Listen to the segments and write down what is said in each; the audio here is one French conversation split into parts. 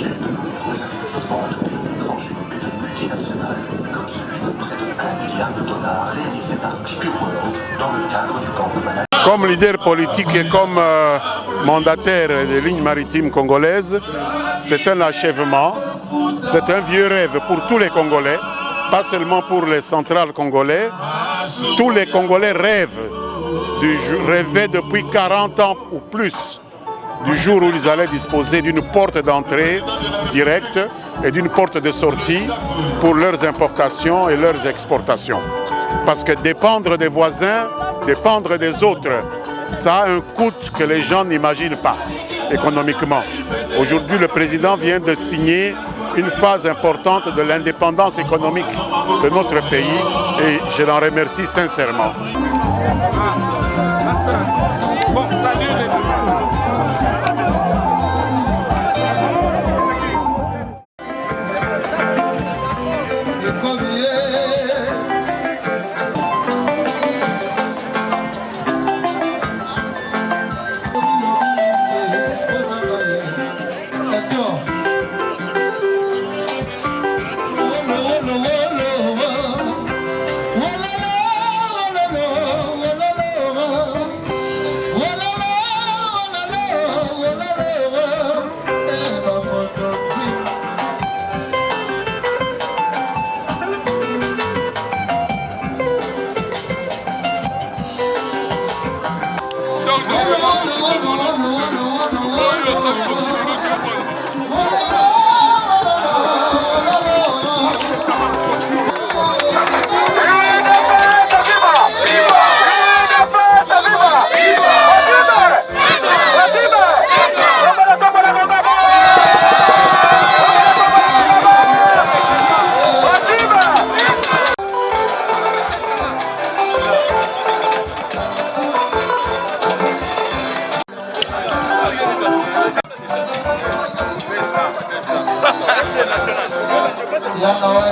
Sud, les investissements de pays étrangers et de multinationales, comme celui de près de $1 milliard réalisé par DP World dans le cadre du camp de management. Comme leader politique et comme mandataire des lignes maritimes congolaises, c'est un achèvement, c'est un vieux rêve pour tous les Congolais, pas seulement pour les centrales congolais. Tous les Congolais rêvaient depuis 40 ans ou plus du jour où ils allaient disposer d'une porte d'entrée directe et d'une porte de sortie pour leurs importations et leurs exportations. Parce que dépendre des voisins, dépendre des autres, ça a un coût que les gens n'imaginent pas économiquement. Aujourd'hui, le président vient de signer une phase importante de l'indépendance économique de notre pays et je l'en remercie sincèrement. Bon, salut les Papa,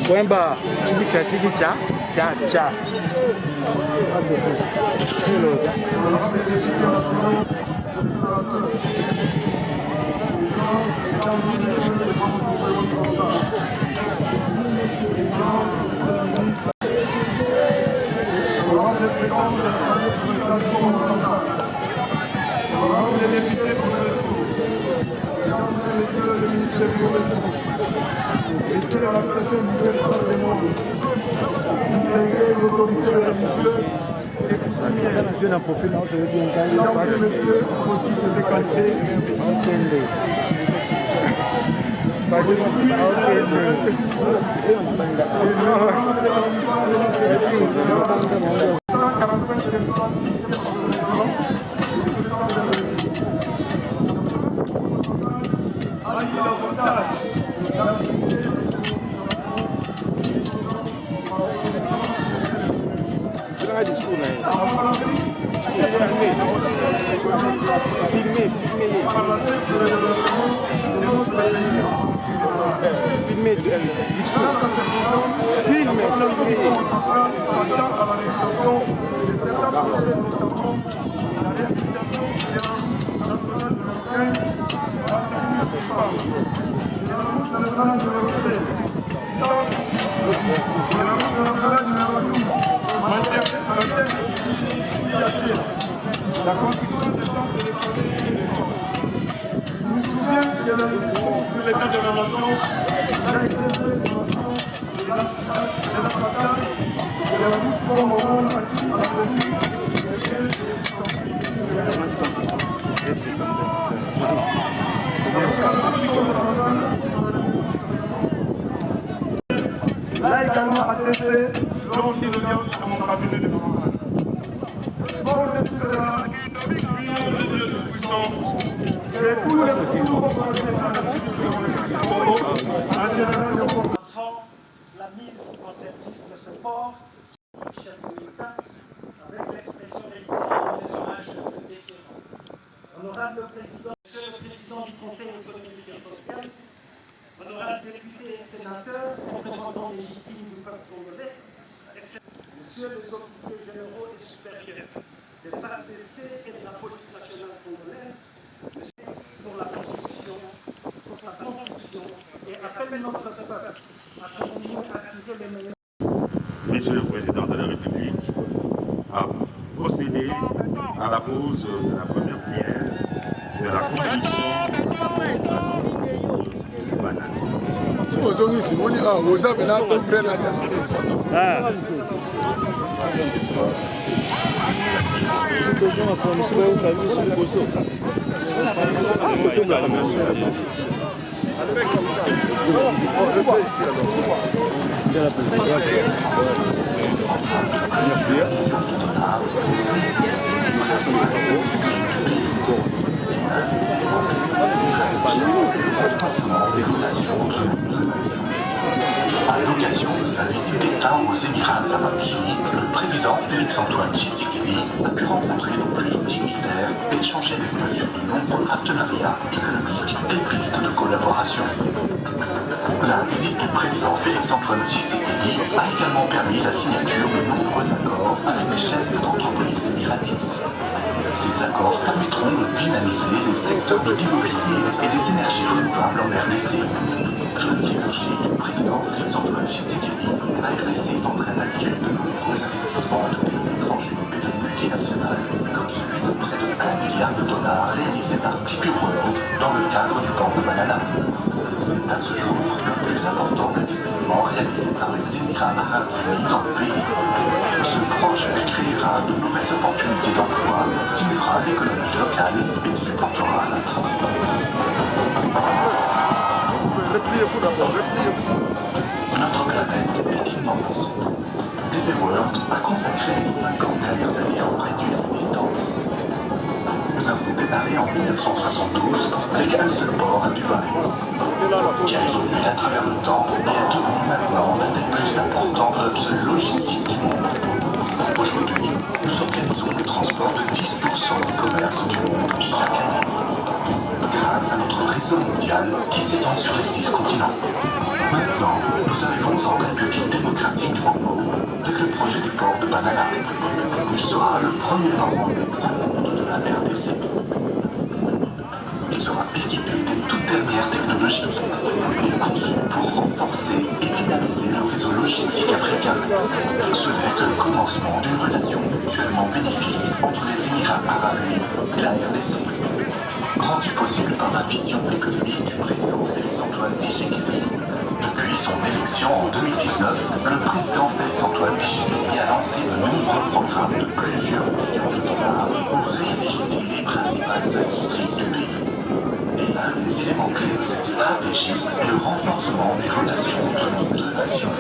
Kwemba chigicha cha na profil na je bien quand il filmer discours. Filmer. La construction des centres de santé nous souvient que la discussion sur l'état de la nation a été de l'asphalte de la route comme au monde acquis à ceci. Là également attesté lors d'une audience à mon cabinet de camarades. Pour de tout cela, prions le Dieu Tout-Puissant, que tous Avant la mise en service de ce port, chef de l'État, avec l'expression réitérée des hommages de déférents. Honorable Président, Monsieur le Président du Conseil économique et social, honorables députés et sénateurs, représentants légitimes du peuple congolais, Messieurs les officiers généraux et supérieurs des FARDC et de la police nationale congolaise, pour la construction, pour sa construction, et appelle notre peuple à continuer à tirer les meilleurs. Monsieur le Président de la République a procédé à la pose de la première pierre de la construction de Banane. À l'occasion de sa visite d'État aux Émirats arabes unis, le président Félix-Antoine Tshisekedi a pu rencontrer nos plus hauts dignitaires et échanger avec eux sur de nombreux partenariats économiques et pistes de collaboration. La visite du président Félix-Antoine Tshisekedi a également permis la signature de nombreux accords avec des chefs d'entreprises émiratis. Ces accords permettront de dynamiser les secteurs de l'immobilier et des énergies renouvelables en RDC. Sous l'hierarchie du président Félix-Antoine Tshisekedi, la RDC entraîne à l'issue de nombreux investissements de pays étrangers et de multinationales, comme celui de près de 1 milliard de dollars réalisé par DP World dans le cadre du port de Banana. C'est à ce jour le plus important investissement réalisé par les Émirats arabes unis dans le pays. Ce projet créera de nouvelles opportunités d'emploi, stimulera l'économie locale et supportera la transformation. Notre planète est immense. DP World a consacré les 50 dernières années à en réduire les distances. Nous avons démarré en 1972 avec un seul port à Dubaï, qui a évolué à travers le temps et est devenu maintenant l'un des plus importants hubs logistiques du monde. Aujourd'hui, nous organisons le transport de 10% du commerce du monde chaque année, grâce à notre réseau mondial qui s'étend sur les 6 continents. Maintenant, nous arrivons en République démocratique du Congo avec le projet du port de Banana. Il sera le premier port profond de la RDC. Il sera équipé des toutes dernières technologies et conçu pour renforcer et dynamiser le réseau logistique africain. Ce n'est que le commencement d'une relation mutuellement bénéfique entre les Émirats arabes unis et la RDC. Rendu possible par la vision économique du président Félix-Antoine Tshisekedi. Depuis son élection en 2019, le président Félix-Antoine Tshisekedi a lancé de nombreux programmes de plusieurs millions de dollars pour réhabiliter les principales industries du pays. Et l'un des éléments clés de cette stratégie est le renforcement des relations entre nos deux nations.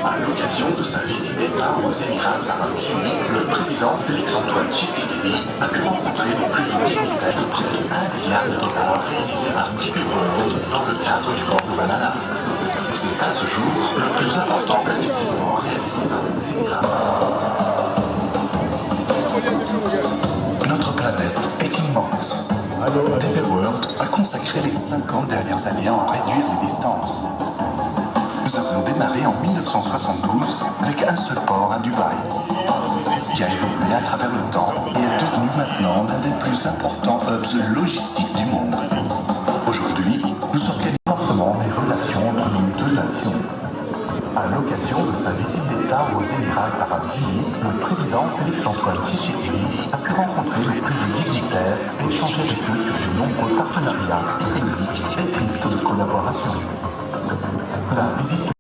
À l'occasion de sa visite d'État aux Émirats arabes unis, le président Félix-Antoine Tshisekedi a pu rencontrer les plus hauts dignitaires de près de 1 milliard de dollars réalisés par DP World dans le cadre du port de Banana. C'est à ce jour le plus important investissement réalisé par les Émirats. Notre planète est immense. DP World a consacré les 50 dernières années à en réduire les distances. Nous avons démarré en 1972 avec un seul port à Dubaï, qui a évolué à travers le temps et est devenu maintenant l'un des plus importants hubs logistiques du monde. Aujourd'hui, nous organisons fortement des relations entre nos deux nations. À l'occasion de sa visite d'État aux Émirats arabes unis, le président Félix-Antoine Tshisekedi a pu rencontrer les plus hauts dignitaires et échanger avec eux sur de nombreux partenariats économiques et pistes de collaboration. La visite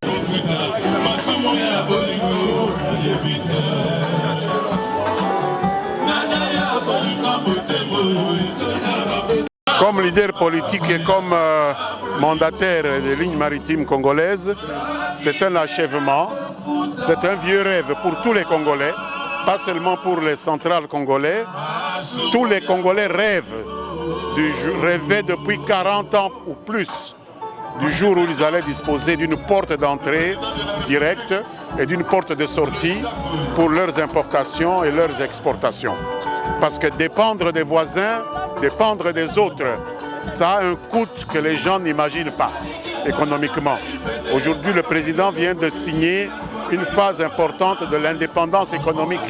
Comme leader politique et comme mandataire des lignes maritimes congolaises, c'est un achèvement, c'est un vieux rêve pour tous les Congolais, pas seulement pour les centrales congolais. Tous les Congolais rêvent rêvaient depuis 40 ans ou plus du jour où ils allaient disposer d'une porte d'entrée directe et d'une porte de sortie pour leurs importations et leurs exportations. Parce que dépendre des voisins, dépendre des autres, ça a un coût que les gens n'imaginent pas économiquement. Aujourd'hui, le président vient de signer une phase importante de l'indépendance économique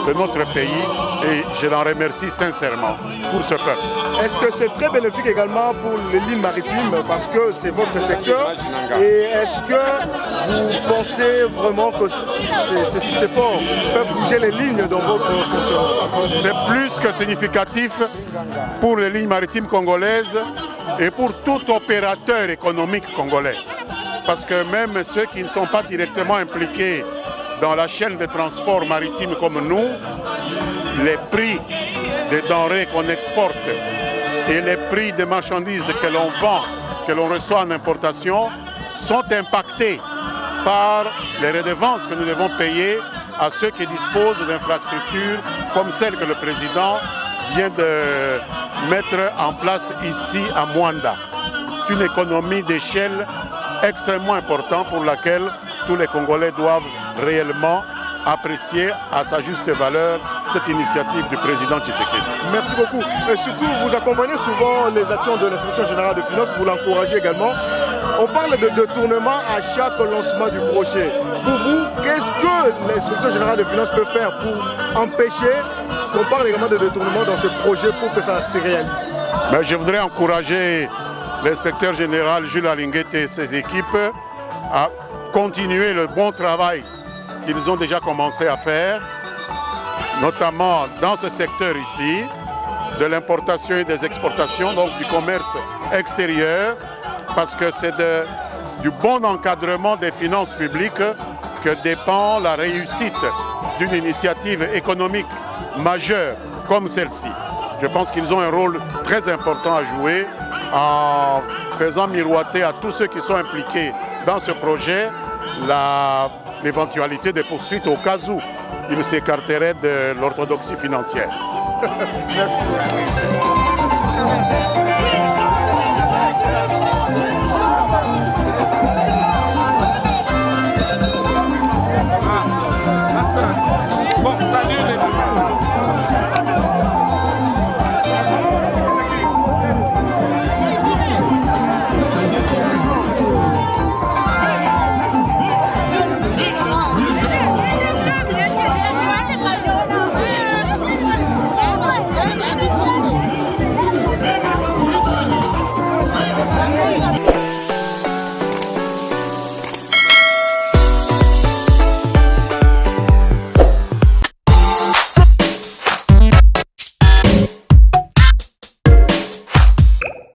de notre pays et je l'en remercie sincèrement pour ce peuple. Est-ce que c'est très bénéfique également pour les lignes maritimes parce que c'est votre secteur? Et est-ce que vous pensez vraiment que ces ports peuvent bouger les lignes dans votre fonctionnement? C'est plus que significatif pour les lignes maritimes congolaises et pour tout opérateur économique congolais. Parce que même ceux qui ne sont pas directement impliqués dans la chaîne de transport maritime comme nous, les prix des denrées qu'on exporte et les prix des marchandises que l'on vend, que l'on reçoit en importation, sont impactés par les redevances que nous devons payer à ceux qui disposent d'infrastructures comme celles que le président vient de mettre en place ici à Mwanda. C'est une économie d'échelle extrêmement importante pour laquelle tous les Congolais doivent réellement apprécier à sa juste valeur cette initiative du président Tshisekedi. Merci beaucoup. Et surtout, vous accompagnez souvent les actions de l'Inspection générale des finances, vous l'encouragez également. On parle de détournement à chaque lancement du projet. Pour vous, qu'est-ce que l'Inspection générale des finances peut faire pour empêcher qu'on parle également de détournement dans ce projet pour que ça se réalise? Mais je voudrais encourager l'inspecteur général Jules Alinguette et ses équipes à continuer le bon travail qu'ils ont déjà commencé à faire, notamment dans ce secteur ici, de l'importation et des exportations, donc du commerce extérieur, parce que c'est du bon encadrement des finances publiques que dépend la réussite d'une initiative économique majeure comme celle-ci. Je pense qu'ils ont un rôle très important à jouer en faisant miroiter à tous ceux qui sont impliqués dans ce projet l'éventualité de poursuites au cas où ils s'écarteraient de l'orthodoxie financière. Merci beaucoup.